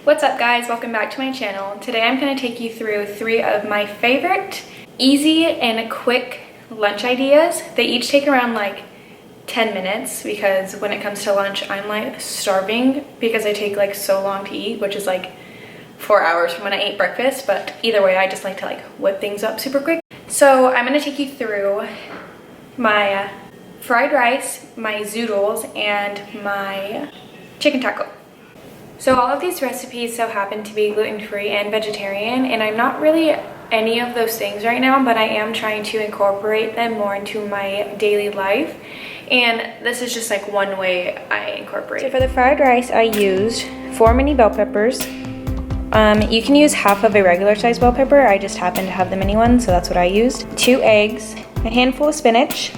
What's up guys, welcome back to my channel. Today I'm going to take you through 3 of my favorite easy and quick lunch ideas. They each take around like 10 minutes because when it comes to lunch I'm like starving because I take like so long to eat, which is like 4 hours from when I ate breakfast, but either way I just like to like whip things up super quick. So I'm going to take you through my fried rice, my zoodles, and my chicken taco. So all of these recipes so happen to be gluten-free and vegetarian, and I'm not really any of those things right now, but I am trying to incorporate them more into my daily life, and this is just like one way I incorporate it. So for the fried rice I used 4 mini bell peppers. You can use half of a regular size bell pepper, I just happen to have the mini one, so that's what I used. 2 eggs, a handful of spinach,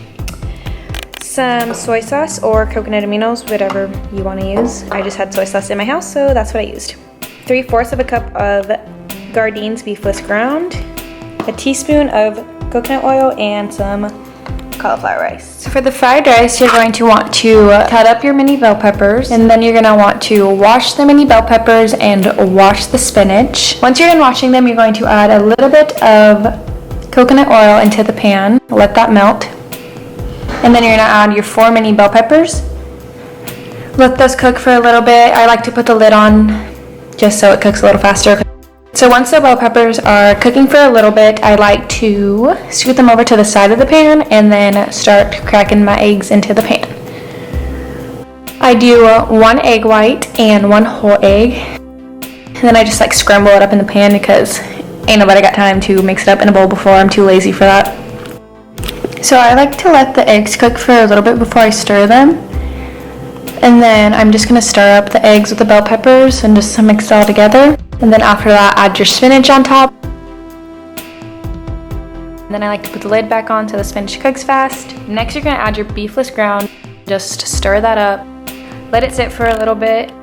some soy sauce or coconut aminos, whatever you want to use. I just had soy sauce in my house, so that's what I used. 3/4 of a cup of Gardeins beefless ground, a teaspoon of coconut oil, and some cauliflower rice. So for the fried rice, you're going to want to cut up your mini bell peppers, and then you're going to want to wash the mini bell peppers and wash the spinach. Once you're done washing them, you're going to add a little bit of coconut oil into the pan, let that melt. And then you're gonna add your 4 mini bell peppers. Let those cook for a little bit. I like to put the lid on just so it cooks a little faster. So once the bell peppers are cooking for a little bit, I like to scoot them over to the side of the pan and then start cracking my eggs into the pan. I do 1 egg white and 1 whole egg. And then I just like scramble it up in the pan because ain't nobody got time to mix it up in a bowl before. I'm too lazy for that. So I like to let the eggs cook for a little bit before I stir them. And then I'm just going to stir up the eggs with the bell peppers and just mix it all together. And then after that, add your spinach on top. And then I like to put the lid back on so the spinach cooks fast. Next, you're going to add your beefless ground. Just stir that up. Let it sit for a little bit.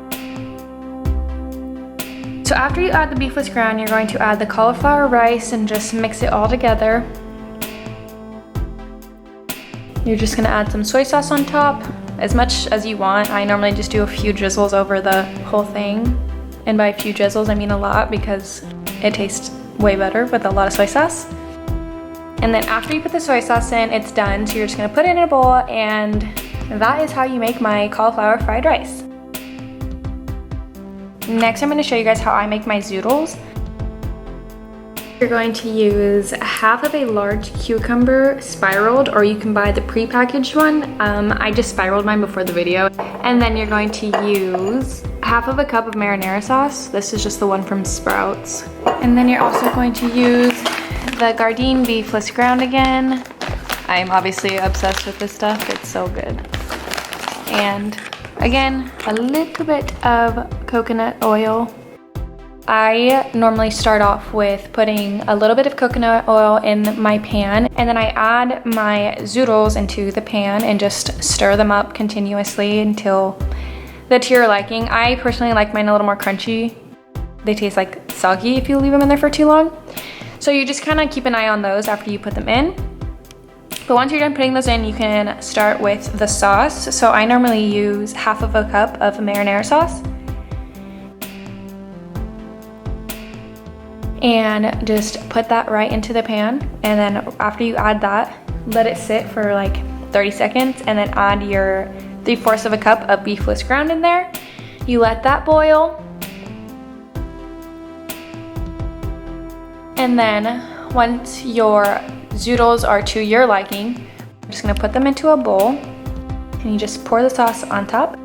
So after you add the beefless ground, you're going to add the cauliflower rice and just mix it all together. You're just gonna add some soy sauce on top, as much as you want. I normally just do a few drizzles over the whole thing. And by a few drizzles, I mean a lot because it tastes way better with a lot of soy sauce. And then after you put the soy sauce in, it's done. So you're just gonna put it in a bowl, and that is how you make my cauliflower fried rice. Next, I'm gonna show you guys how I make my zoodles. You're going to use half of a large cucumber spiraled, or you can buy the pre-packaged one. I just spiraled mine before the video. And then you're going to use half of a cup of marinara sauce. This is just the one from Sprouts. And then you're also going to use the Gardein beefless ground again. I am obviously obsessed with this stuff. It's so good. And again, a little bit of coconut oil. I normally start off with putting a little bit of coconut oil in my pan, and then I add my zoodles into the pan and just stir them up continuously until they're to your liking. I personally like mine a little more crunchy. They taste like soggy if you leave them in there for too long. So you just kind of keep an eye on those after you put them in. But once you're done putting those in, you can start with the sauce. So I normally use half of a cup of marinara sauce. And just put that right into the pan, and then after you add that, let it sit for like 30 seconds, and then add your 3/4 of a cup of beefless ground in there. You let that boil, and then once your zoodles are to your liking, I'm just gonna put them into a bowl, and you just pour the sauce on top.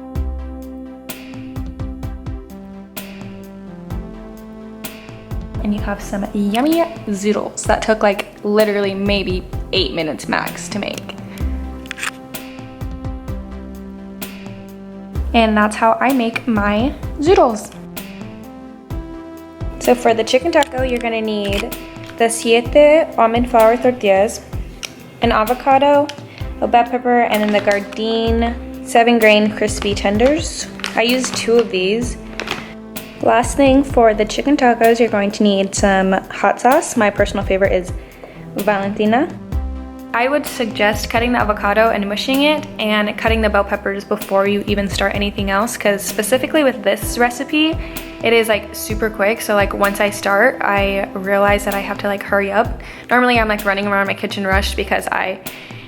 And you have some yummy zoodles that took like literally maybe 8 minutes max to make. And that's how I make my zoodles. So for the chicken taco, you're gonna need the 7 almond flour tortillas, an avocado, a bell pepper, and then the Gardein 7-grain crispy tenders. I use 2 of these. Last thing, for the chicken tacos, you're going to need some hot sauce. My personal favorite is Valentina. I would suggest cutting the avocado and mushing it and cutting the bell peppers before you even start anything else, because specifically with this recipe, it is like super quick. So like once I start, I realize that I have to like hurry up. Normally I'm like running around my kitchen rushed because I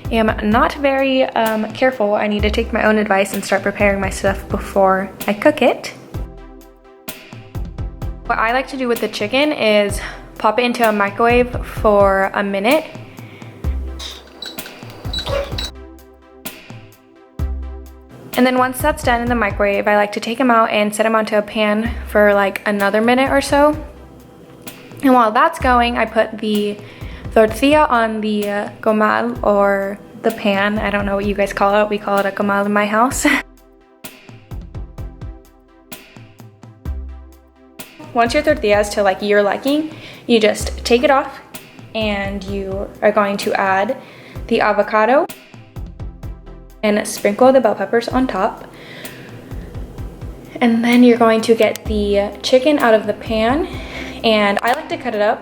am not very careful. I need to take my own advice and start preparing my stuff before I cook it. What I like to do with the chicken is pop it into a microwave for a minute. And then once that's done in the microwave, I like to take them out and set them onto a pan for like another minute or so. And while that's going, I put the tortilla on the comal, or the pan. I don't know what you guys call it. We call it a comal in my house. Once your tortilla is to like your liking, you just take it off and you are going to add the avocado and sprinkle the bell peppers on top. And then you're going to get the chicken out of the pan, and I like to cut it up.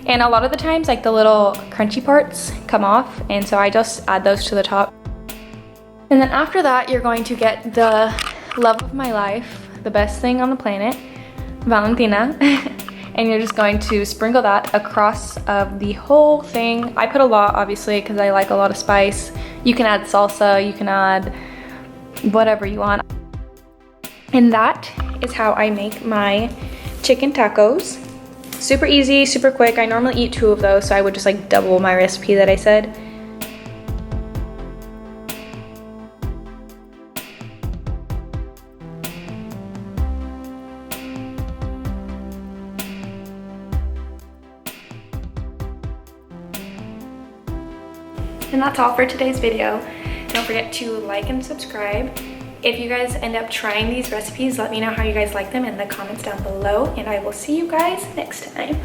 And a lot of the times like the little crunchy parts come off, and so I just add those to the top. And then after that, you're going to get the love of my life, the best thing on the planet, Valentina. And you're just going to sprinkle that across of the whole thing. I put a lot, obviously, because I like a lot of spice. You can add salsa, you can add whatever you want. And that is how I make my chicken tacos. Super easy, super quick. I normally eat 2 of those, so I would just like double my recipe that I said. And that's all for today's video. Don't forget to like and subscribe. If you guys end up trying these recipes, let me know how you guys like them in the comments down below, and I will see you guys next time.